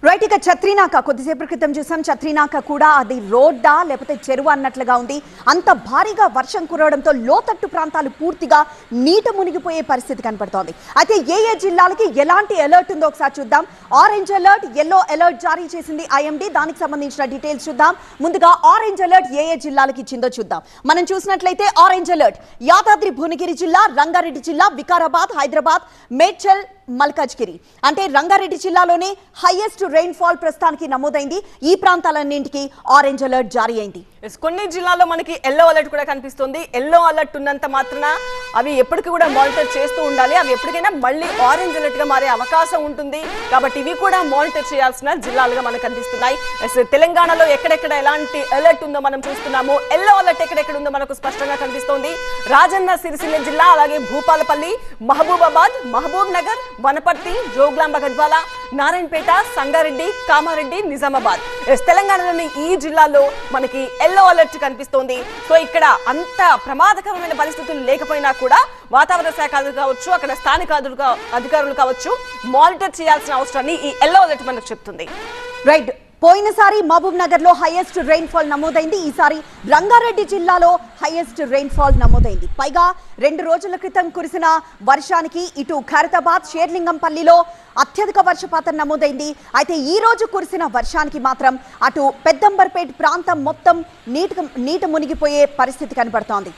Right ఇక ఛత్రినాక కొద్దిసేపటి క్రితం చూసాం. ఛత్రినాక కూడా అది రోడ్డా లేకపోతే చెరువు అన్నట్లుగా ఉంది. అంత భారీగా వర్షం కురవడంతో లోతట్టు ప్రాంతాలు పూర్తిగా నీట మునిగిపోయే పరిస్థితి కనపడుతోంది. అయితే ఏ జిల్లాలకి ఎలాంటి అలర్ట్ ఉందో ఒకసారి చూద్దాం. ఆరెంజ్ అలర్ట్, ఎల్లో అలర్ట్ జారీ చేసింది ఐఎండీ. దానికి సంబంధించిన డీటెయిల్స్ చూద్దాం. ముందుగా ఆరెంజ్ అలర్ట్ ఏ జిల్లాలకి ఇచ్చిందో చూద్దాం. మనం చూసినట్లయితే ఆరెంజ్ అలర్ట్ యాదాద్రి భువనగిరి జిల్లా, రంగారెడ్డి జిల్లా, వికారాబాద్, హైదరాబాద్, మేడ్చల్, మల్కాజ్గిరి. అంటే రంగారెడ్డి జిల్లాలోనే హైయెస్ట్ రెయిన్ఫాల్ ప్రస్తుతానికి నమోదైంది. ఈ ప్రాంతాలన్నింటికి ఆరెంజ్ అలర్ట్ జారీ అయింది. కొన్ని జిల్లాల్లో మనకి ఎల్లో అలర్ట్ కూడా కనిపిస్తుంది. ఎల్లో అలర్ట్ ఉన్నంత మాత్రాన అవి ఎప్పటికీ కూడా మానిటర్ చేస్తూ ఉండాలి. అవి ఎప్పటికైనా మళ్ళీ ఆరెంజ్ అలర్ట్ గా మారే అవకాశం ఉంటుంది. కాబట్టి ఇవి కూడా మానిటర్ చేయాల్సిన జిల్లాలుగా మనకు కనిపిస్తున్నాయి. తెలంగాణలో ఎక్కడెక్కడ ఎలాంటి అలర్ట్ ఉందో మనం చూస్తున్నాము. ఎల్లో అలర్ట్ ఎక్కడెక్కడ ఉందో మనకు స్పష్టంగా కనిపిస్తోంది. రాజన్న సిరిసిల్ల జిల్లా, అలాగే భూపాలపల్లి, మహబూబాబాద్, మహబూబ్ నగర్, వనపర్తి, జోగులాంబ గద్వాల, నారాయణపేట, సంగారెడ్డి, కామారెడ్డి, నిజామాబాద్. తెలంగాణలోని ఈ జిల్లాలో మనకి ఎల్లో అలర్ట్ కనిపిస్తోంది. సో ఇక్కడ అంత ప్రమాదకరమైన పరిస్థితులు లేకపోయినా కూడా వాతావరణ శాఖ కావచ్చు, అక్కడ స్థానిక అధికారులు కావచ్చు, మానిటర్ చేయాల్సిన అవసరాన్ని ఈ ఎల్లో అలర్ట్ మనకు చెప్తుంది. రైట్, పోయినసారి మహబూబ్ నగర్ లో హైయెస్ట్ రెయిన్ఫాల్ నమోదైంది. ఈసారి రంగారెడ్డి జిల్లాలో హైయెస్ట్ రెయిన్ఫాల్ నమోదైంది. పైగా 2 రోజుల క్రితం కురిసిన వర్షానికి ఇటు ఖైరతాబాద్, షేర్లింగంపల్లిలో అత్యధిక వర్షపాతం నమోదైంది. అయితే ఈ రోజు కురిసిన వర్షానికి మాత్రం అటు పెద్దంబర్పేట్ ప్రాంతం మొత్తం నీట మునిగిపోయే పరిస్థితి కనబడుతోంది.